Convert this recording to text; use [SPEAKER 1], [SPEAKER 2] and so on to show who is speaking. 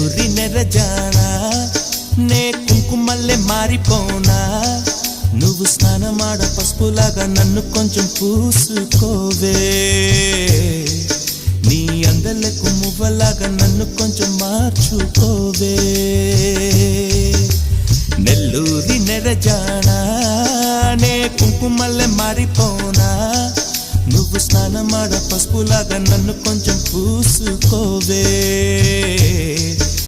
[SPEAKER 1] నెల్లూరి నెరజానా నే కుంకుమల్లె మారిపోనా నువ్వు స్నానమాడ పసుపులాగా నన్ను కొంచెం పూసుకోవే నీ అందలకు మువ్వలాగా నన్ను కొంచెం మార్చుకోవే నెల్లూరి నెరజానా నే కుంకుమల్లె మారిపోనా నువ్వు స్నానమాడ పసుపులాగా నన్ను కొంచెం పూసుకోవే